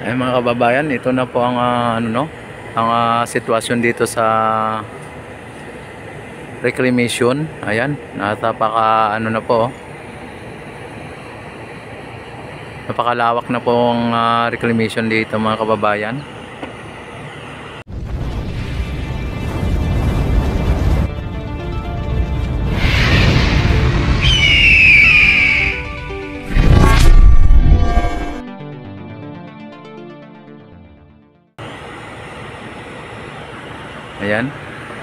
Ay mga kababayan, ito na po ang ang sitwasyon dito sa reclamation. Ayan, napaka na po. Napakalawak na po ang reclamation dito mga kababayan. Ayan,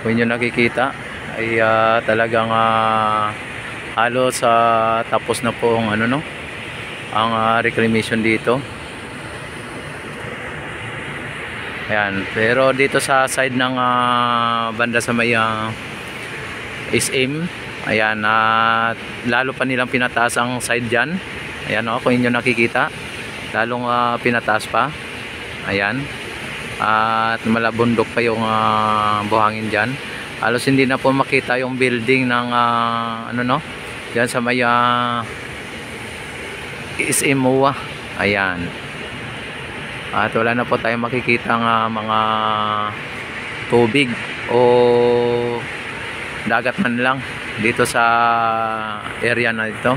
kung inyo nakikita ay talagang halos tapos na po ang ang reclamation dito. Ayan, pero dito sa side ng banda sa may SM, ayan, lalo pa nilang pinataas ang side dyan. Ayan, kung inyo nakikita, lalong pinataas pa. Ayan, at malabundok pa yung buhangin dyan. Halos hindi na po makita yung building ng dyan sa may SM MOA. Ayan, at wala na po tayong makikita ng mga tubig o dagat man lang dito sa area na ito.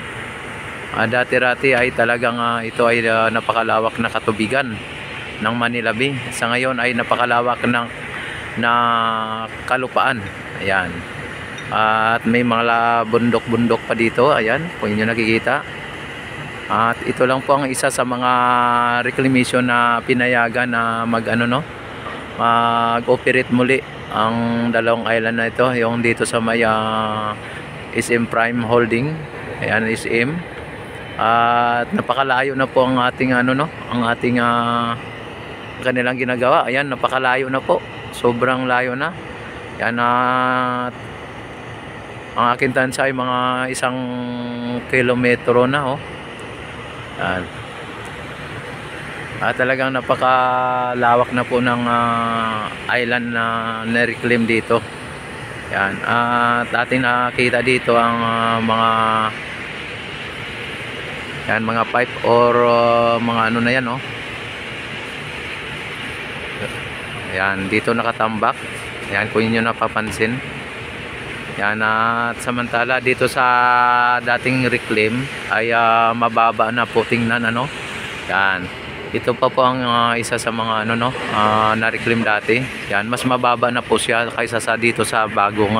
Dati-rati ay talagang ito ay napakalawak na katubigan ng Manila Bay. Sa ngayon ay napakalawak na kalupaan. Ayan, at may mga bundok-bundok pa dito. Ayan, kung inyo nakikita. At ito lang po ang isa sa mga reclamation na pinayagan na mag-operate muli ang dalawang island na ito, yung dito sa may SM Prime Holding. Ayan, SM. At napakalayo na po ang ating ang ating kanilang ginagawa. Ayan, napakalayo na po, sobrang layo na. Yan, at ang aking tansya ay mga 1 kilometro na. Yan. Talagang napakalawak na po ng island na na-reclaim dito. Yan, at ating nakita dito ang mga pipe or mga na yan. Ayan, dito nakatambak. Ayan, kung inyo napapansin. Ayan, at samantala dito sa dating reclaim ay mababa na po tingnan. Ayan, ito pa po ang isa sa mga na-reclaim dati. Ayan, mas mababa na po siya kaysa sa dito sa bagong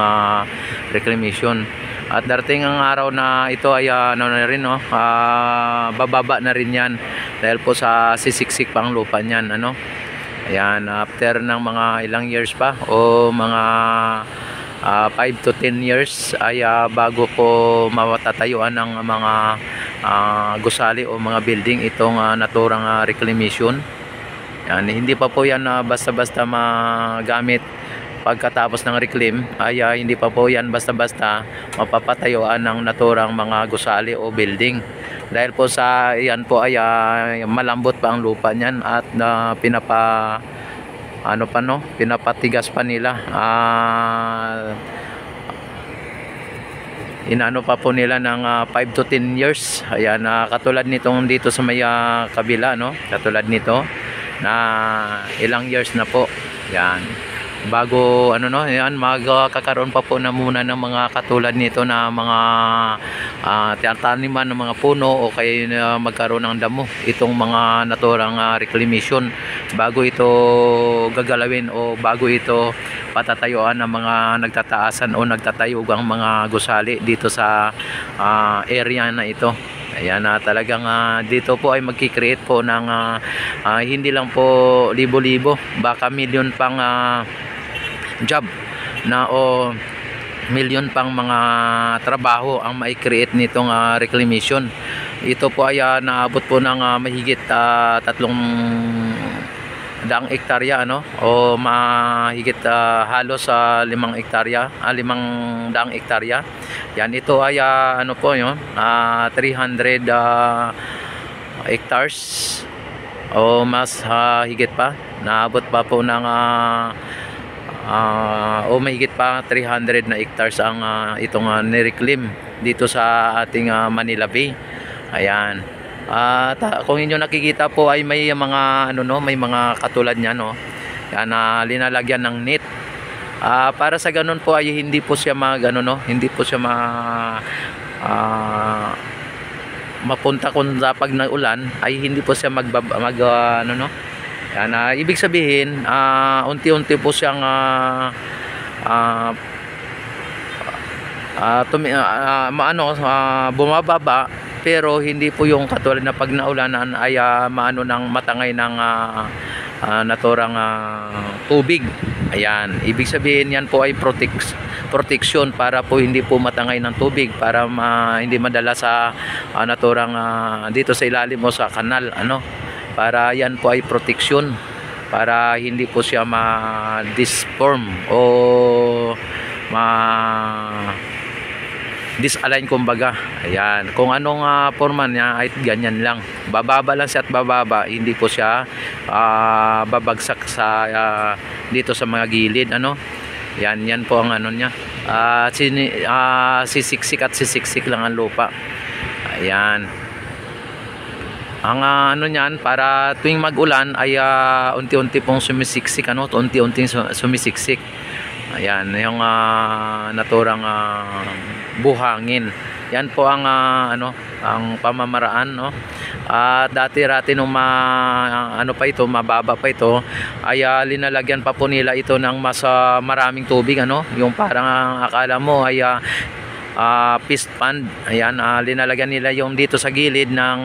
reclamation. At darating ang araw na ito ay na rin, bababa na rin yan dahil po sa sisiksik pang lupa niyan. Ayan, after ng mga ilang years pa o mga 5 to 10 years ay bago po matatayuan ng mga gusali o mga building itong naturang reclamation. Yan, hindi pa po yan basta-basta magamit. Pagkatapos ng reclaim ay hindi pa po yan basta-basta mapapatayuan ng naturang mga gusali o building. Dahil po sa yan po ay malambot pa ang lupa niyan at pinapatigas pa nila. Inaano pa po nila ng 5 to 10 years. Ayan, katulad nitong dito sa may kabila, katulad nito na ilang years na po. Yan, bago yan magkakaroon pa po na muna ng mga katulad nito na mga taniman ng mga puno o kaya magkaroon ng damo itong mga naturang reclamation bago ito gagalawin o bago ito patatayuan ng mga nagtataasan o nagtatayog ang mga gusali dito sa area na ito. Ayan, talagang dito po ay magki-create po ng hindi lang po libo-libo, baka milyon pang job na o milyon pang mga trabaho ang mai-create nitong reclamation. Ito po ay naabot po ng mahigit 300 hektarya o mahigit halos 5 hektarya, 500 hektarya. Yan, ito ay 300 hectares o mas higit pa, naabot pa po ng o mahigit pa 300 na hectares ang itong nireclaim dito sa ating Manila Bay. Ayan, At kung inyo nakikita po ay may mga ano no, may mga katulad niya no. Yan na linalagyan ng net. Para sa ganun po ay hindi po siya ano no, hindi po siya mapunta kung sa pag naulan ay hindi po siya ano no. Yan, ibig sabihin unti-unti po siyang bumababa, pero hindi po yung katulad na pag naulanan ay maano ng matangay ng naturang tubig. Ayan, ibig sabihin yan po ay protection para po hindi po matangay ng tubig, para hindi madala sa naturang dito sa ilalim o sa kanal ano, para yan po ay protection para hindi po siya ma-disform o disalign kumbaga. Ayan, kung anong forma niya ay ganyan lang, bababa lang siya at bababa, hindi po siya babagsak sa dito sa mga gilid ano. Yan po ang ano niya, sisiksik at sisiksik lang ang lupa. Ayan ang ano niyan, para tuwing mag-ulan ay unti-unti pong sumisiksik ano, unti-unting sumisiksik. Ayan yung naturang buhangin. Yan po ang ano, ang pamamaraan no. Dati-rati nung ano pa ito, mababa pa ito, ay linalagyan pa po nila ito ng mas maraming tubig ano, yung parang akala mo ay fist pond. Ayan, linalagyan nila yung dito sa gilid ng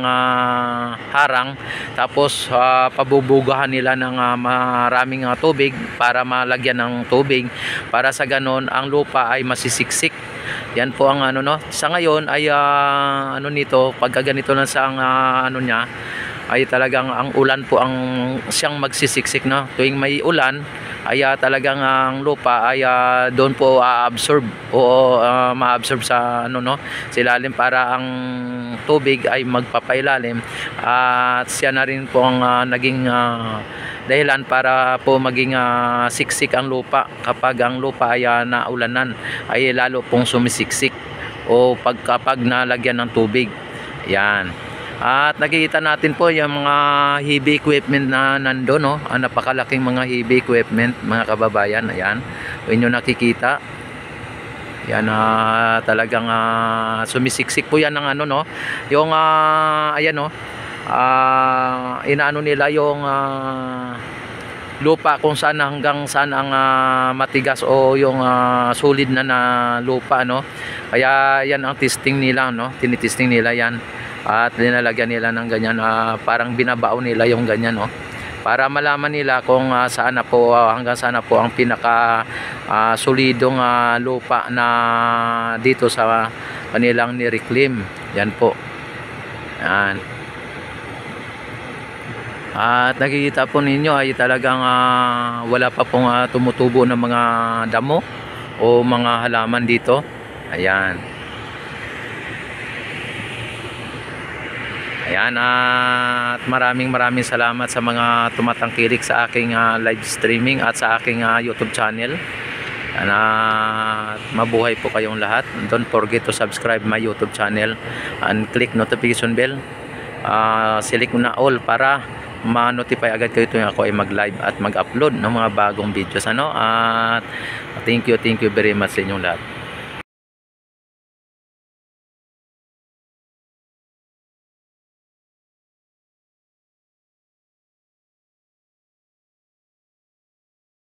harang, tapos pabubugahan nila ng maraming tubig para malagyan ng tubig, para sa ganon ang lupa ay masisiksik. Yan po ang ano no. Sa ngayon ay ano nito, pagka ganito lang sa ano niya, ay talagang ang ulan po ang siyang magsisiksik no. Tuwing may ulan ay talagang ang lupa ay doon po absorb o ma-absorb sa ano no, sa ilalim, para ang tubig ay magpapailalim, at siya na rin po ang naging dahilan para po maging siksik ang lupa. Kapag ang lupa ay naulanan ay lalo pong sumisiksik o kapag nalagyan ng tubig. Yan. At nakikita natin po yung mga heavy equipment na nando no, napakalaking mga heavy equipment mga kababayan. Ayan, inyo nakikita yan, talagang sumisiksik po yan ng ano no, yung ayan no, inaano nila yung lupa kung saan hanggang saan ang matigas o yung solid na lupa no. Kaya yan ang testing nila no, tinitesting nila yan. At linalagyan nila ng ganyan, parang binabao nila yung ganyan no, para malaman nila kung saan na po, hanggang saan na po ang pinaka solidong lupa na dito sa kanilang ni-reclaim. Yan po. Yan. At nakikita po ninyo ay talagang wala pa pong tumutubo ng mga damo o mga halaman dito. Ayan. Ayan, at maraming salamat sa mga tumatangkilik sa aking live streaming at sa aking YouTube channel. At mabuhay po kayong lahat. Don't forget to subscribe my YouTube channel and click notification bell. Select mo na all para ma-notify agad kayo tuwing ako ay mag-live at mag-upload ng mga bagong videos ano. At thank you very much sa inyong lahat.